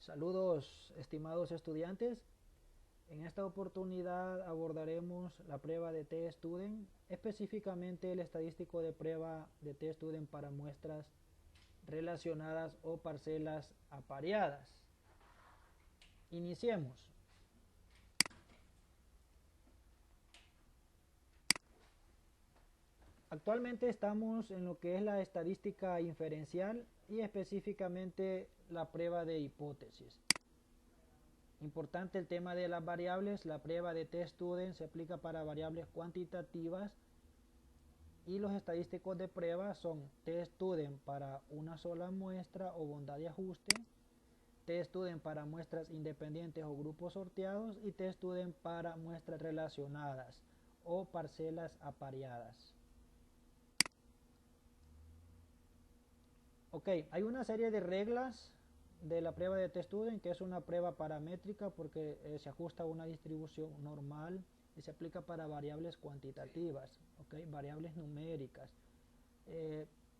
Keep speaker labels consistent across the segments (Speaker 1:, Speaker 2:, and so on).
Speaker 1: Saludos, estimados estudiantes. En esta oportunidad abordaremos la prueba de T-Student, específicamente el estadístico de prueba de T-Student para muestras relacionadas o parcelas apareadas. Iniciemos. Actualmente estamos en lo que es la estadística inferencial y específicamente la prueba de hipótesis. Importante el tema de las variables. La prueba de T-Student se aplica para variables cuantitativas y los estadísticos de prueba son T-Student para una sola muestra o bondad de ajuste, T-Student para muestras independientes o grupos sorteados y T-Student para muestras relacionadas o parcelas apareadas. Ok, hay una serie de reglas de la prueba de T-Student que es una prueba paramétrica porque se ajusta a una distribución normal y se aplica para variables cuantitativas, okay, variables numéricas.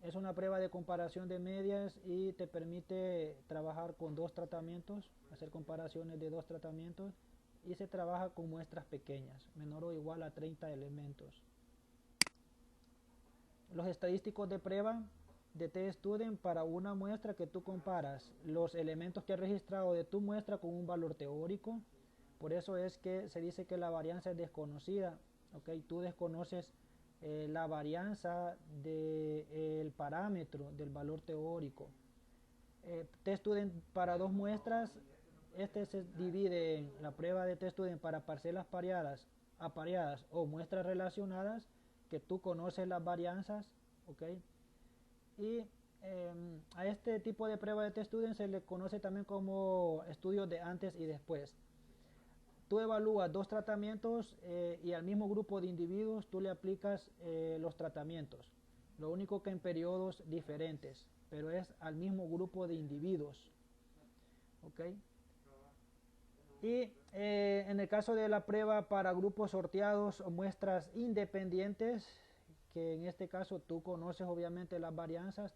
Speaker 1: Es una prueba de comparación de medias y te permite trabajar con dos tratamientos, hacer comparaciones de dos tratamientos y se trabaja con muestras pequeñas, menor o igual a 30 elementos. Los estadísticos de prueba de T-Student para una muestra que tú comparas los elementos que has registrado de tu muestra con un valor teórico. Por eso es que se dice que la varianza es desconocida. ¿Okay? Tú desconoces la varianza del parámetro del valor teórico. T-Student para dos muestras, este se divide en la prueba de T-Student para parcelas apareadas o muestras relacionadas, que tú conoces las varianzas, ¿okay? Y a este tipo de prueba de T-Student se le conoce también como estudios de antes y después. Tú evalúas dos tratamientos y al mismo grupo de individuos tú le aplicas los tratamientos. Lo único que en periodos diferentes, pero es al mismo grupo de individuos. ¿Okay? Y en el caso de la prueba para grupos sorteados o muestras independientes, que en este caso tú conoces obviamente las varianzas,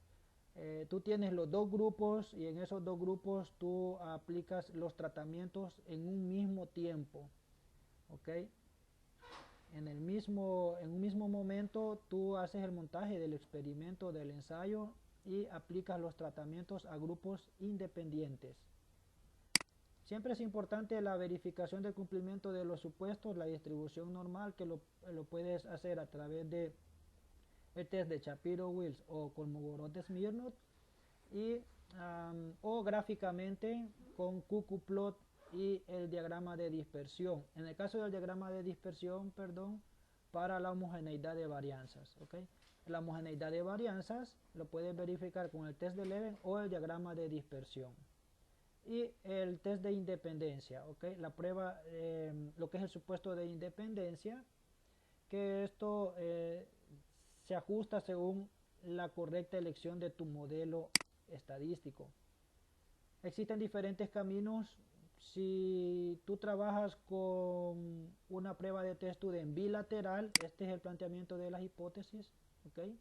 Speaker 1: tú tienes los dos grupos y en esos dos grupos tú aplicas los tratamientos en un mismo tiempo. ¿Okay? En un mismo momento tú haces el montaje del experimento, del ensayo y aplicas los tratamientos a grupos independientes. Siempre es importante la verificación del cumplimiento de los supuestos, la distribución normal que lo puedes hacer a través de el test de Shapiro-Wills o Kolmogorov-Smirnov y o gráficamente con QQplot y el diagrama de dispersión. En el caso del diagrama de dispersión, perdón, para la homogeneidad de varianzas. ¿Okay? La homogeneidad de varianzas lo puedes verificar con el test de Leven o el diagrama de dispersión. Y el test de independencia, ¿okay? La prueba, lo que es el supuesto de independencia, que esto se ajusta según la correcta elección de tu modelo estadístico. Existen diferentes caminos. Si tú trabajas con una prueba de T-Student bilateral, este es el planteamiento de las hipótesis. ¿Okay?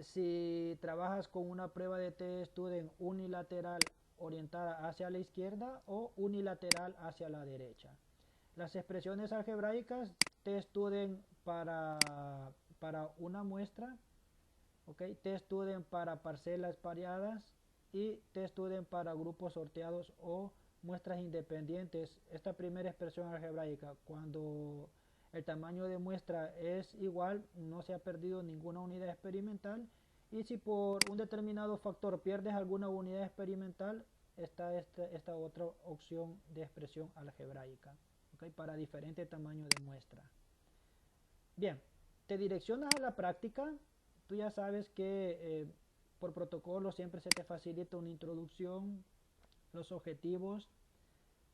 Speaker 1: Si trabajas con una prueba de T-Student unilateral orientada hacia la izquierda o unilateral hacia la derecha. Las expresiones algebraicas, T-Student para una muestra, ¿okay? T-Student para parcelas pareadas y T-Student para grupos sorteados o muestras independientes. Esta primera expresión algebraica, cuando el tamaño de muestra es igual, no se ha perdido ninguna unidad experimental, y si por un determinado factor pierdes alguna unidad experimental, está esta otra opción de expresión algebraica, ¿okay? Para diferente tamaño de muestra. Bien, te direccionas a la práctica. Tú ya sabes que por protocolo siempre se te facilita una introducción, los objetivos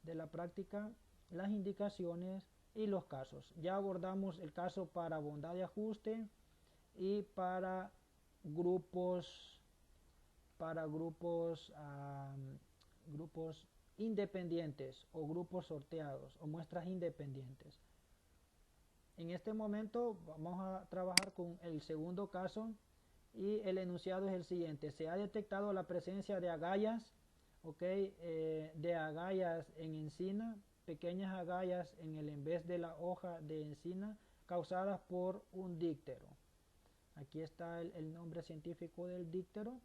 Speaker 1: de la práctica, las indicaciones y los casos. Ya abordamos el caso para bondad de ajuste y grupos grupos independientes o grupos sorteados o muestras independientes. En este momento vamos a trabajar con el segundo caso y el enunciado es el siguiente. Se ha detectado la presencia de agallas ¿ok? De agallas en encina, pequeñas agallas en vez de la hoja de encina causadas por un díptero. Aquí está el nombre científico del díptero.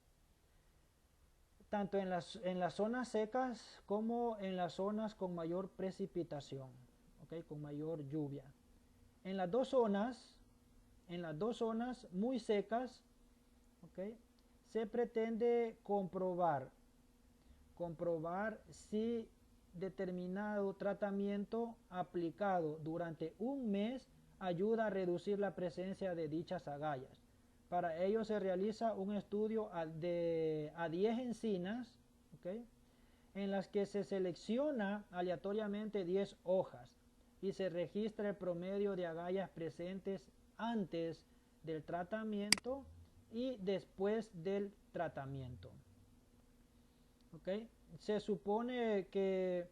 Speaker 1: Tanto en las zonas secas como en las zonas con mayor precipitación, ¿ok? Con mayor lluvia. En las dos zonas muy secas, ¿ok? Se pretende comprobar si determinado tratamiento aplicado durante un mes ayuda a reducir la presencia de dichas agallas. Para ello se realiza un estudio a 10 encinas, ¿okay? En las que se selecciona aleatoriamente 10 hojas y se registra el promedio de agallas presentes antes del tratamiento y después del tratamiento. ¿Okay? Se supone que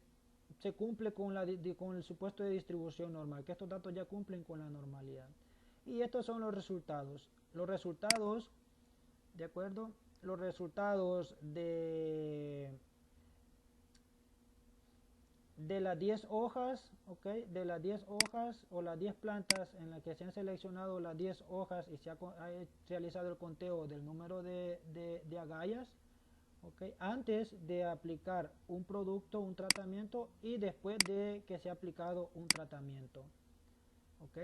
Speaker 1: se cumple con el supuesto de distribución normal, que estos datos ya cumplen con la normalidad. Y estos son los resultados. Los resultados, ¿de acuerdo? Los resultados de las 10 hojas, ¿ok? De las 10 hojas o las 10 plantas en las que se han seleccionado las 10 hojas y se ha realizado el conteo del número de agallas, ¿ok? Antes de aplicar un producto, un tratamiento y después de que se ha aplicado un tratamiento, ¿ok?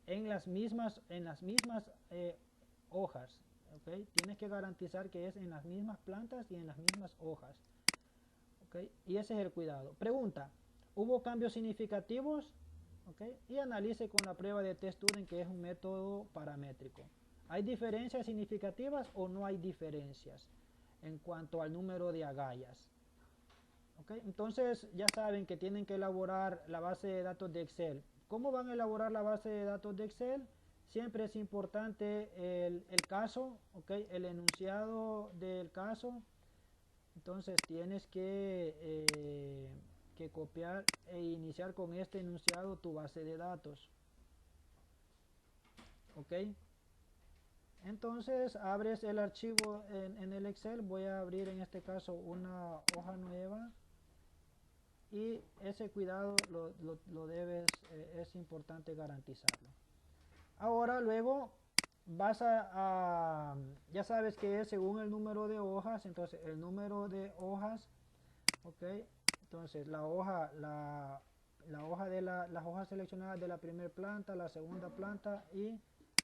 Speaker 1: En las mismas hojas, ¿ok? Tienes que garantizar que es en las mismas plantas y en las mismas hojas, ¿ok? Y ese es el cuidado. Pregunta, ¿hubo cambios significativos? ¿Ok? Y analice con la prueba de test student, que es un método paramétrico. ¿Hay diferencias significativas o no hay diferencias en cuanto al número de agallas? ¿Ok? Entonces ya saben que tienen que elaborar la base de datos de Excel. ¿Cómo van a elaborar la base de datos de Excel? Siempre es importante el caso, ¿ok? El enunciado del caso. Entonces tienes que copiar e iniciar con este enunciado tu base de datos. ¿Ok? Entonces abres el archivo en el Excel. Voy a abrir en este caso una hoja nueva. Y ese cuidado lo debes, es importante garantizarlo. Ahora luego ya sabes que es según el número de hojas. Entonces el número de hojas, ok, entonces las hojas seleccionadas de la primera planta, la segunda planta y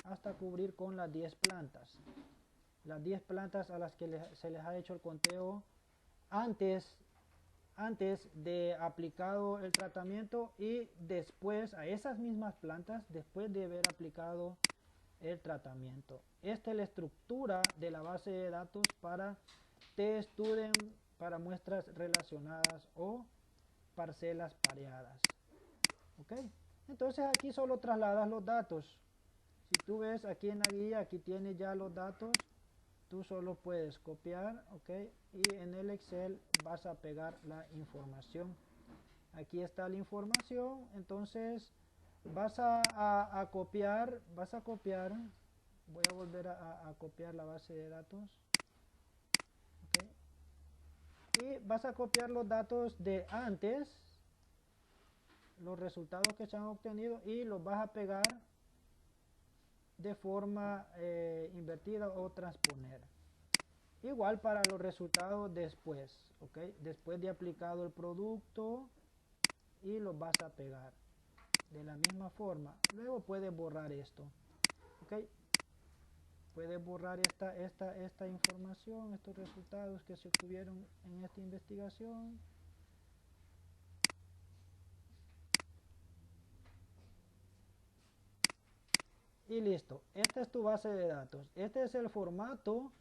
Speaker 1: hasta cubrir con las 10 plantas. Las 10 plantas a las que se les ha hecho el conteo antes de aplicado el tratamiento y después a esas mismas plantas después de haber aplicado el tratamiento. Esta es la estructura de la base de datos para test student, para muestras relacionadas o parcelas pareadas. ¿Ok? Entonces aquí solo trasladas los datos. Si tú ves aquí en la guía, aquí tienes ya los datos. Tú solo puedes copiar, ¿ok? Y en el Excel vas a pegar la información. Aquí está la información, entonces vas a copiar, voy a volver a copiar la base de datos, ¿ok? Y vas a copiar los datos de antes, los resultados que se han obtenido y los vas a pegar de forma invertida o transponer. Igual para los resultados después, ¿ok? Después de aplicado el producto y los vas a pegar de la misma forma. Luego puedes borrar esto, ¿ok? Puedes borrar esta información, estos resultados que se obtuvieron en esta investigación. Y listo, esta es tu base de datos. Este es el formato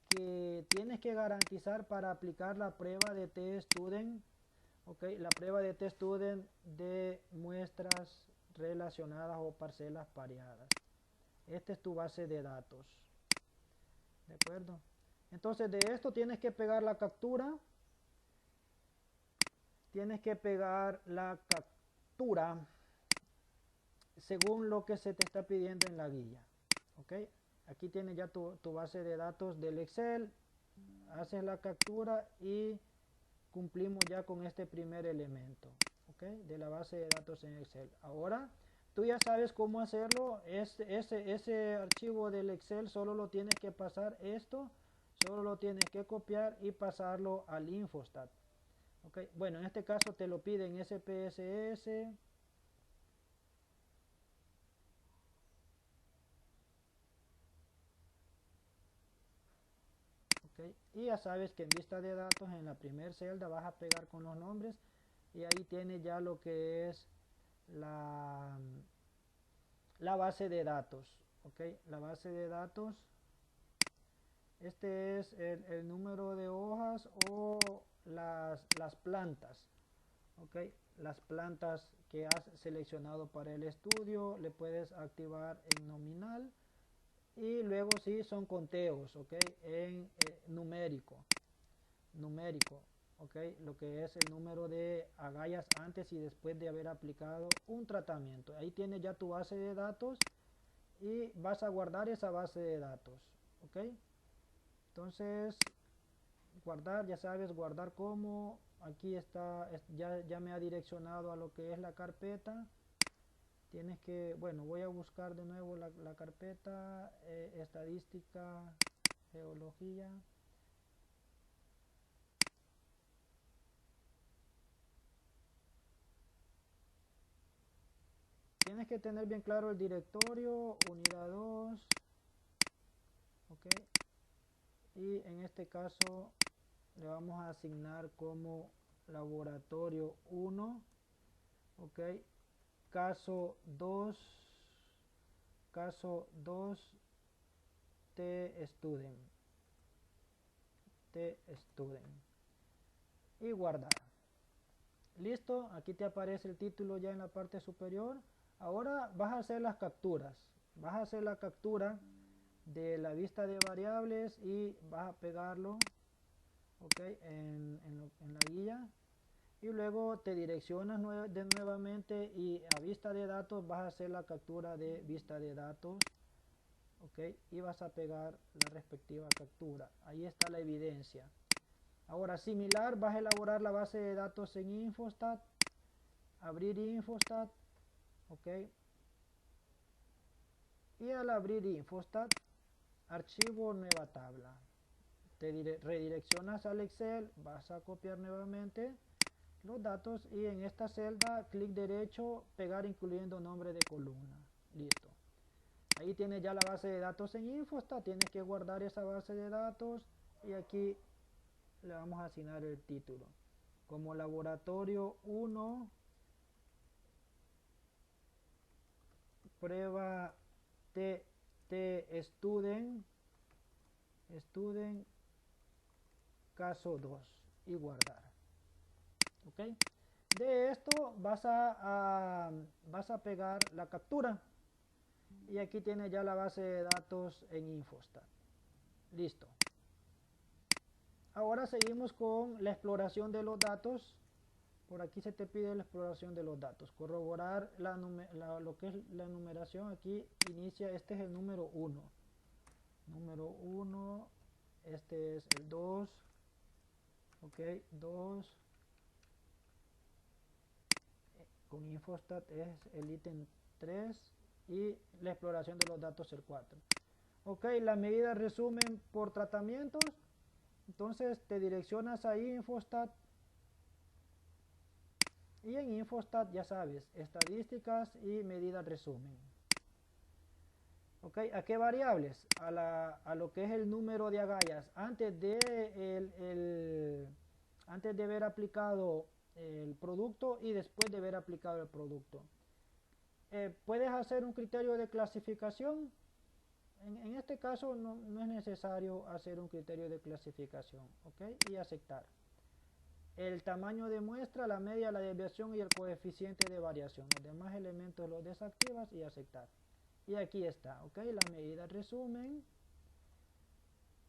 Speaker 1: que tienes que garantizar para aplicar la prueba de test student, okay, la prueba de test student de muestras relacionadas o parcelas pareadas. Esta es tu base de datos, ¿de acuerdo? Entonces de esto tienes que pegar la captura, según lo que se te está pidiendo en la guía, ¿ok? Aquí tienes ya tu base de datos del Excel. haces la captura y cumplimos ya con este primer elemento, ¿ok? De la base de datos en Excel. Ahora tú ya sabes cómo hacerlo. Ese archivo del Excel solo lo tienes que pasar esto, solo lo tienes que copiar y pasarlo al Infostat. ¿Ok? Bueno, en este caso te lo piden SPSS. ¿Ok? Y ya sabes que en vista de datos en la primera celda vas a pegar con los nombres y ahí tienes ya lo que es la base de datos. ¿Ok? La base de datos. Este es el número de hojas o las plantas. ¿Ok? Las plantas que has seleccionado para el estudio le puedes activar en nominal. Y luego sí son conteos, ¿ok? En numérico, ¿ok? Lo que es el número de agallas antes y después de haber aplicado un tratamiento. Ahí tienes ya tu base de datos y vas a guardar esa base de datos, ¿ok? Entonces, guardar, ya sabes, guardar como, aquí está, ya me ha direccionado a lo que es la carpeta. Tienes que, bueno, voy a buscar de nuevo la carpeta, estadística, geología. Tienes que tener bien claro el directorio, unidad 2, ok. Y en este caso le vamos a asignar como laboratorio 1, ok. Caso 2, caso 2, T-Student, T-Student. Y guardar. Listo, aquí te aparece el título ya en la parte superior. Ahora vas a hacer las capturas. Vas a hacer la captura de la vista de variables y vas a pegarlo, ok, en la guía. Y luego te direccionas nuevamente y a vista de datos vas a hacer la captura de vista de datos, ok, y vas a pegar la respectiva captura. Ahí está la evidencia. Ahora, similar, vas a elaborar la base de datos en Infostat, abrir Infostat, ok, y al abrir Infostat, archivo nueva tabla, te redireccionas al Excel, vas a copiar nuevamente los datos y en esta celda, clic derecho, pegar incluyendo nombre de columna, listo. Ahí tienes ya la base de datos en Infostat, tienes que guardar esa base de datos y aquí le vamos a asignar el título como laboratorio 1 prueba student caso 2 y guardar, ok. De esto vas a pegar la captura y aquí tienes ya la base de datos en Infostat, listo. Ahora seguimos con la exploración de los datos. Por aquí se te pide la exploración de los datos, corroborar lo que es la numeración. Aquí inicia, este es el número 1, este es el 2, ok, 2, con Infostat es el ítem 3 y la exploración de los datos el 4. Ok, la medida resumen por tratamientos, entonces te direccionas a Infostat y en Infostat ya sabes, estadísticas y medida resumen. Ok, ¿a qué variables? A lo que es el número de agallas. Antes de haber aplicado el producto y después de haber aplicado el producto. Puedes hacer un criterio de clasificación. En este caso no es necesario hacer un criterio de clasificación. Ok, y aceptar. El tamaño de muestra, la media, la desviación y el coeficiente de variación. Los demás elementos los desactivas y aceptar. Y aquí está, ok, la medida resumen,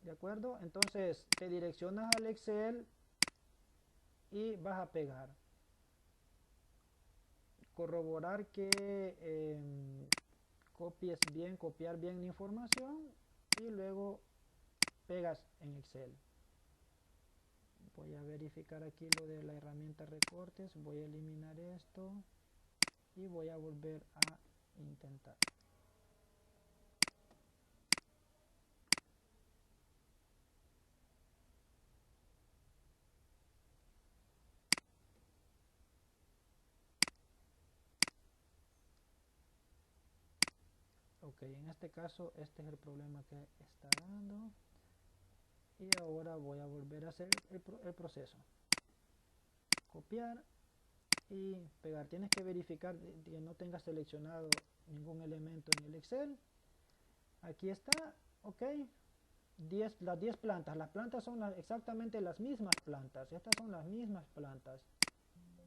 Speaker 1: ¿de acuerdo? Entonces te direccionas al Excel y vas a pegar. Corroborar que copiar bien la información y luego pegas en Excel. Voy a verificar aquí lo de la herramienta recortes, voy a eliminar esto y voy a volver a intentar. Ok, en este caso este es el problema que está dando. Y ahora voy a volver a hacer el proceso. Copiar y pegar. Tienes que verificar que no tengas seleccionado ningún elemento en el Excel. Aquí está, ok. Las 10 plantas. Las plantas son exactamente las mismas plantas. Estas son las mismas plantas.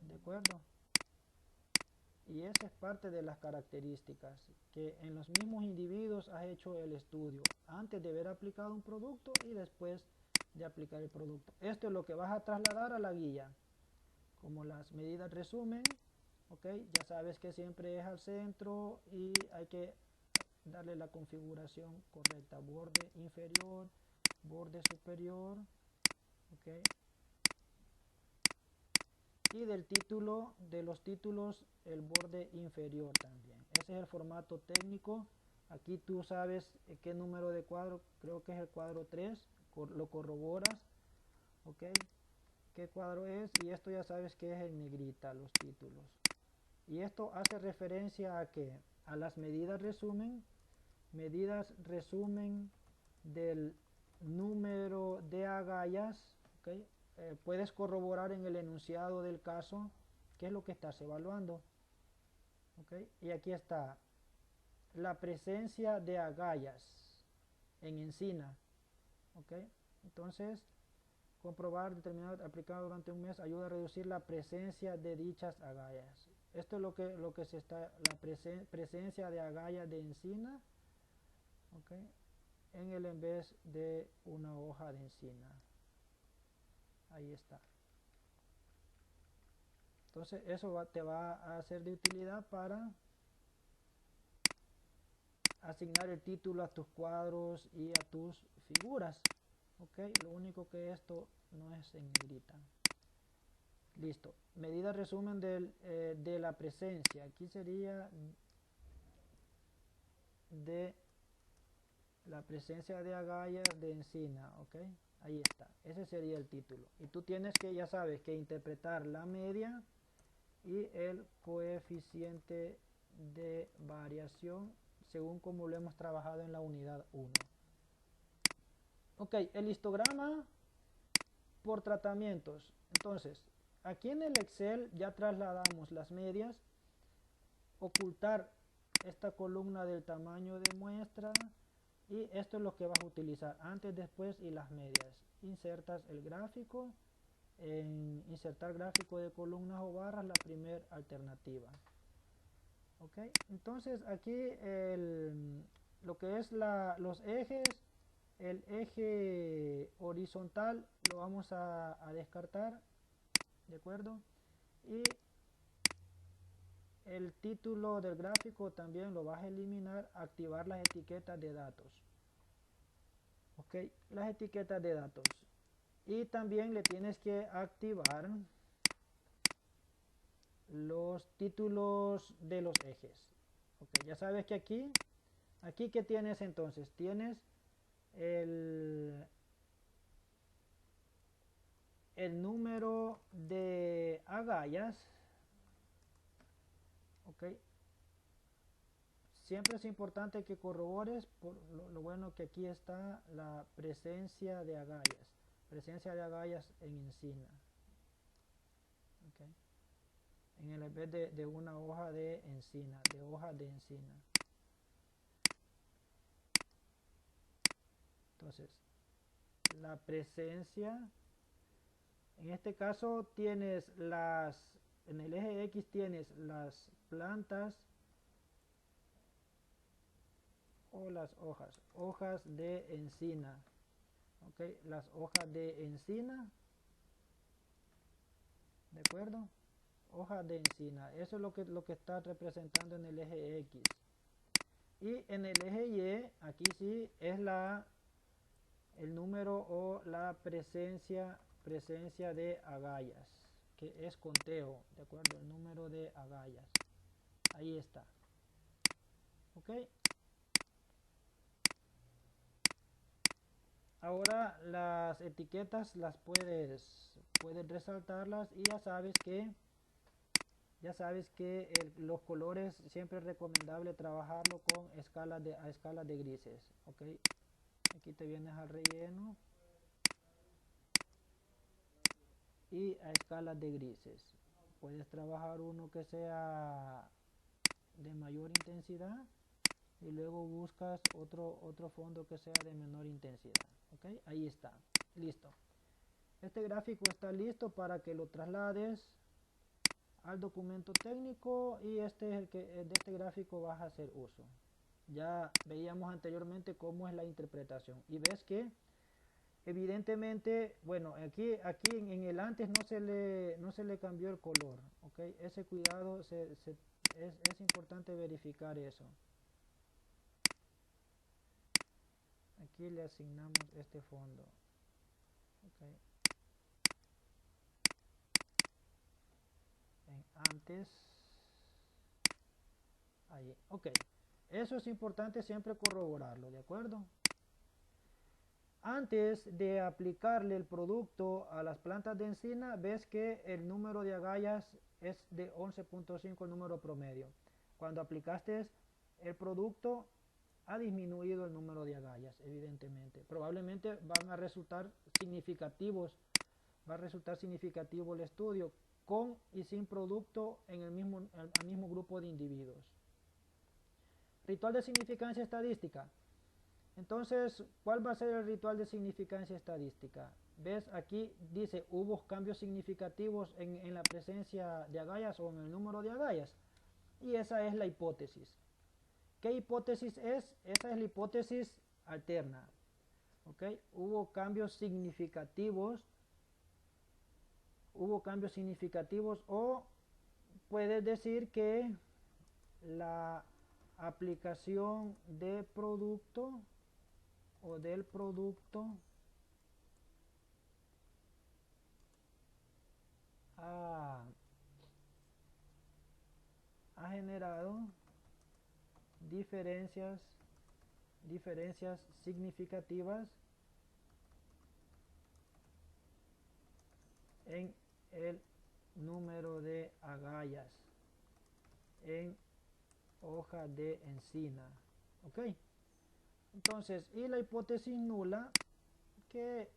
Speaker 1: ¿De acuerdo? Y esa es parte de las características, que en los mismos individuos has hecho el estudio antes de haber aplicado un producto y después de aplicar el producto. Esto es lo que vas a trasladar a la guía. Como las medidas resumen, ok, ya sabes que siempre es al centro y hay que darle la configuración correcta. Borde inferior, borde superior, ok. Y del título, de los títulos, el borde inferior también. Ese es el formato técnico. Aquí tú sabes qué número de cuadro, creo que es el cuadro 3, lo corroboras, ok, qué cuadro es, y esto ya sabes que es en negrita los títulos. Y esto hace referencia a que a las medidas resumen del número de agallas, ¿okay? Puedes corroborar en el enunciado del caso qué es lo que estás evaluando, ¿okay? Y aquí está la presencia de agallas en encina, ¿okay? Entonces comprobar determinado aplicado durante un mes ayuda a reducir la presencia de dichas agallas. Esto es lo que se está, la presencia de agallas de encina, ¿okay? En vez de una hoja de encina. Ahí está. Entonces eso te va a ser de utilidad para asignar el título a tus cuadros y a tus figuras. Ok, lo único que esto no es en negrita. Listo. Medida resumen de la presencia. Aquí sería de la presencia de agallas de encina. Ok, ahí está. Ese sería el título. Y tú tienes que, ya sabes, que interpretar la media y el coeficiente de variación según como lo hemos trabajado en la unidad 1. Ok, el histograma por tratamientos. Entonces, aquí en el Excel ya trasladamos las medias, ocultar esta columna del tamaño de muestra, y esto es lo que vas a utilizar antes, después y las medias. Insertas el gráfico, en insertar gráfico de columnas o barras, la primera alternativa. Ok, entonces aquí lo que es los ejes, el eje horizontal lo vamos a descartar, ¿de acuerdo? Y el título del gráfico también lo vas a eliminar, activar las etiquetas de datos. Ok, las etiquetas de datos. Y también le tienes que activar los títulos de los ejes. Ok, ya sabes que aquí ¿qué tienes entonces? Tienes el número de agallas, ok. Siempre es importante que corrobores, por lo bueno que aquí está la presencia de agallas en encina, okay. En el vez de una hoja de encina, Entonces, la presencia, en este caso tienes en el eje X tienes las plantas o las hojas de encina, ok, las hojas de encina, ¿de acuerdo? Hojas de encina, eso es lo que está representando en el eje X. Y en el eje Y, aquí sí es el número o la presencia presencia de agallas, que es conteo, de acuerdo, el número de agallas. Ahí está. Ok. Ahora las etiquetas las puedes resaltarlas y ya sabes que los colores siempre es recomendable trabajarlo con a escalas de grises. Ok. Aquí te vienes al relleno y a escalas de grises. Puedes trabajar uno que sea de mayor intensidad y luego buscas otro fondo que sea de menor intensidad. Ok, ahí está, listo. Este gráfico está listo para que lo traslades al documento técnico y este es de este gráfico vas a hacer uso. Ya veíamos anteriormente cómo es la interpretación y ves que evidentemente, bueno, aquí en el antes no se le cambió el color, ok, ese cuidado es importante verificar eso. Aquí le asignamos este fondo, ok, en antes, ahí, ok, eso es importante siempre corroborarlo, ¿de acuerdo? Antes de aplicarle el producto a las plantas de encina, ves que el número de agallas es de 11.5 el número promedio. Cuando aplicaste el producto, ha disminuido el número de agallas, evidentemente. Probablemente van a resultar significativos, va a resultar significativo el estudio con y sin producto en el mismo grupo de individuos. Ritual de significancia estadística. Entonces, ¿cuál va a ser el ritual de significancia estadística? ¿Ves? Aquí dice, hubo cambios significativos en la presencia de agallas o en el número de agallas. Y esa es la hipótesis. ¿Qué hipótesis es? Esa es la hipótesis alterna. ¿Ok? Hubo cambios significativos o puedes decir que la aplicación de producto o del producto ha generado diferencias significativas en el número de agallas en hoja de encina. Ok, entonces, y la hipótesis nula, que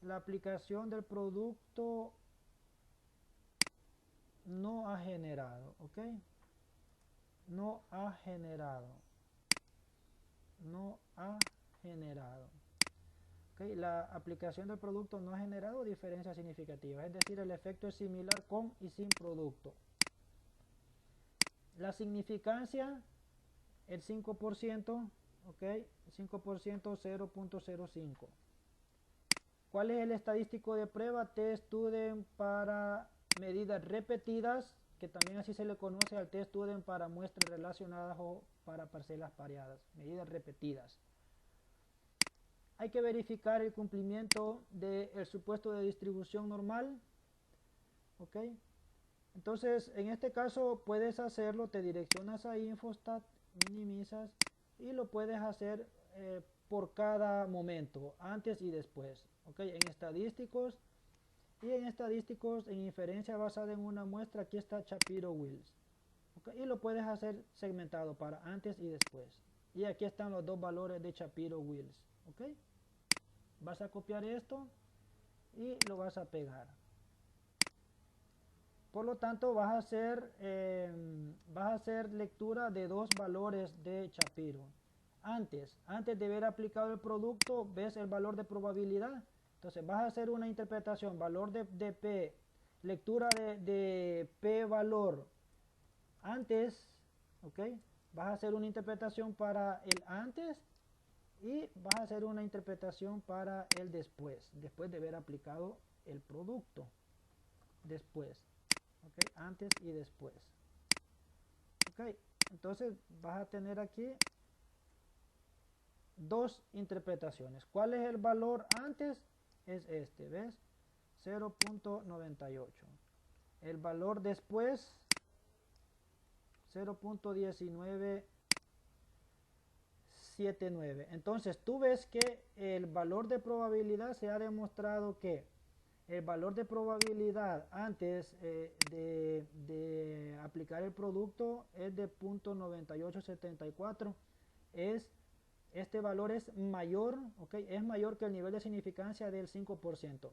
Speaker 1: la aplicación del producto no ha generado, ok, no ha generado, okay, la aplicación del producto no ha generado diferencias significativas, es decir, el efecto es similar con y sin producto. La significancia, el 5%, ok, 5%, 0.05. ¿Cuál es el estadístico de prueba? T-Student para medidas repetidas, que también así se le conoce al T-Student para muestras relacionadas o para parcelas pareadas, medidas repetidas. Hay que verificar el cumplimiento del supuesto de distribución normal. ¿Ok? Entonces, en este caso puedes hacerlo, te direccionas a Infostat, minimizas y lo puedes hacer por cada momento, antes y después. ¿Ok? En estadísticos en inferencia basada en una muestra, aquí está Shapiro-Wills. ¿Ok? Y lo puedes hacer segmentado para antes y después. Y aquí están los dos valores de Shapiro-Wills. ¿Ok? Vas a copiar esto y lo vas a pegar. Por lo tanto, vas a hacer lectura de dos valores de Shapiro. Antes de haber aplicado el producto, ves el valor de probabilidad. Entonces, vas a hacer una interpretación, valor de P, lectura de P valor antes, ¿ok? Vas a hacer una interpretación para el antes y vas a hacer una interpretación para el después de haber aplicado el producto. Después. ¿Ok? Antes y después. ¿Ok? Entonces vas a tener aquí dos interpretaciones. ¿Cuál es el valor antes? Es este, ¿ves? 0.98. El valor después 0.1979. Entonces tú ves que el valor de probabilidad se ha demostrado que el valor de probabilidad antes de aplicar el producto es de 0.9874. Este valor es mayor, es mayor que el nivel de significancia del 5%.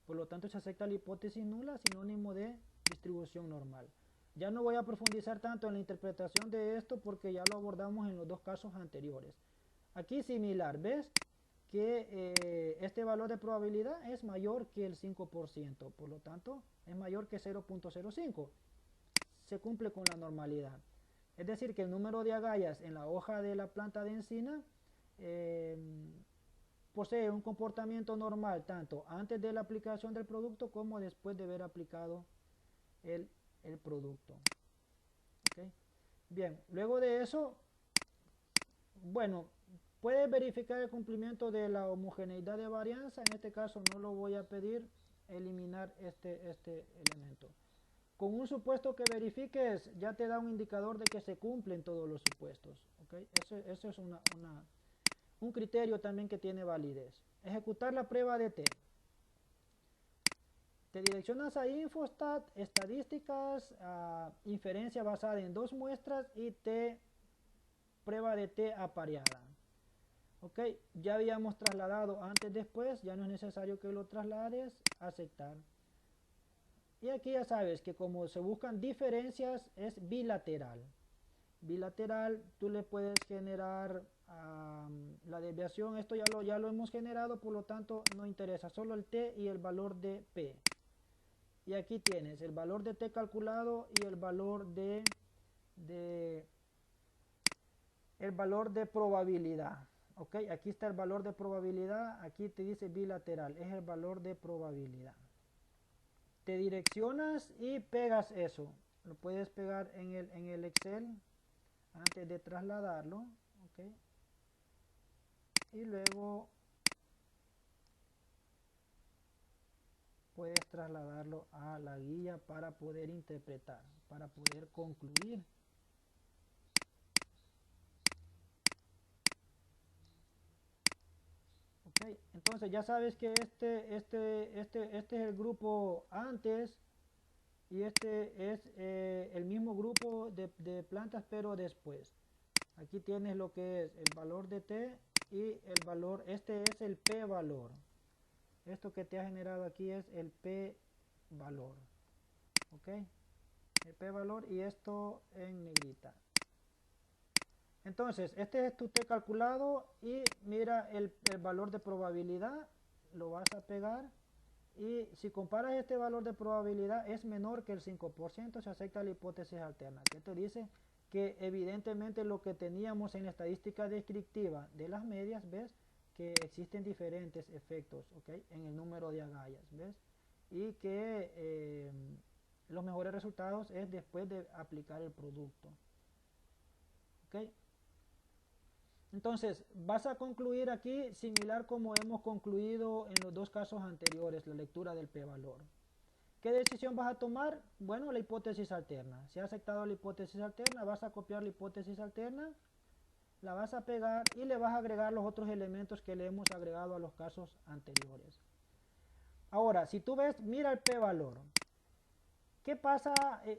Speaker 1: Por lo tanto se acepta la hipótesis nula, sinónimo de distribución normal. Ya no voy a profundizar tanto en la interpretación de esto porque ya lo abordamos en los dos casos anteriores. Aquí similar, ¿ves? Que este valor de probabilidad es mayor que el 5%, por lo tanto es mayor que 0.05. Se cumple con la normalidad. Es decir, que el número de agallas en la hoja de la planta de encina posee un comportamiento normal tanto antes de la aplicación del producto como después de haber aplicado el producto. ¿Okay? Bien, luego de eso, bueno, puedes verificar el cumplimiento de la homogeneidad de varianza. En este caso no lo voy a pedir, eliminar este elemento. Con un supuesto que verifiques ya te da un indicador de que se cumplen todos los supuestos. ¿Okay? Eso es un criterio también que tiene validez. Ejecutar la prueba de T. Te direccionas a Infostat, estadísticas, inferencia basada en dos muestras y prueba de T apareada. Ok, ya habíamos trasladado antes después, ya no es necesario que lo traslades, aceptar. Y aquí ya sabes que como se buscan diferencias es bilateral. Bilateral, tú le puedes generar la desviación, esto ya lo hemos generado, por lo tanto no interesa, solo el T y el valor de P. Y aquí tienes el valor de T calculado y el valor de probabilidad. Ok, aquí está el valor de probabilidad, aquí te dice bilateral, es el valor de probabilidad. Te direccionas y pegas eso. Lo puedes pegar en el Excel antes de trasladarlo. Okay. Y luego puedes trasladarlo a la guía para poder interpretar, para poder concluir. Okay. Entonces ya sabes que este es el grupo antes y este es el mismo grupo de plantas pero después. Aquí tienes lo que es el valor de T y el valor, este es el P valor. Esto que te ha generado aquí es el P valor. Ok, el P valor y esto en negrita. Entonces, este es tu T calculado y mira el valor de probabilidad, lo vas a pegar y si comparas este valor de probabilidad es menor que el 5%, se acepta la hipótesis alterna. ¿Qué te dice? Que evidentemente lo que teníamos en la estadística descriptiva de las medias, ¿ves? Que existen diferentes efectos, ¿ok? En el número de agallas, ¿ves? Y que los mejores resultados es después de aplicar el producto. ¿Ok? Entonces, vas a concluir aquí similar como hemos concluido en los dos casos anteriores, la lectura del p-valor. ¿Qué decisión vas a tomar? Bueno, la hipótesis alterna. Si has aceptado la hipótesis alterna, vas a copiar la hipótesis alterna, la vas a pegar y le vas a agregar los otros elementos que le hemos agregado a los casos anteriores. Ahora, si tú ves, mira el p-valor. ¿Qué pasa?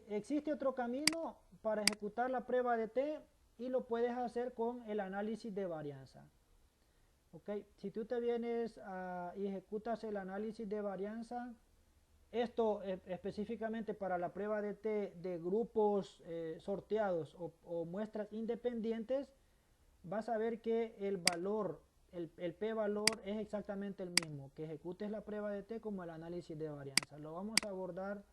Speaker 1: Existe otro camino para ejecutar la prueba de T y lo puedes hacer con el análisis de varianza. ¿Okay? Si tú te vienes y ejecutas el análisis de varianza, esto específicamente para la prueba de T de grupos sorteados o muestras independientes, vas a ver que el valor, el p-valor es exactamente el mismo, que ejecutes la prueba de T como el análisis de varianza. Lo vamos a abordar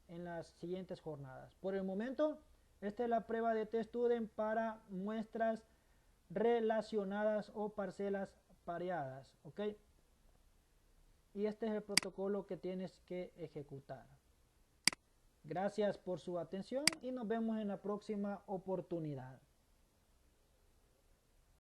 Speaker 1: en las siguientes jornadas. Por el momento, esta es la prueba de T-Student para muestras relacionadas o parcelas pareadas, ¿ok? Y este es el protocolo que tienes que ejecutar. Gracias por su atención y nos vemos en la próxima oportunidad.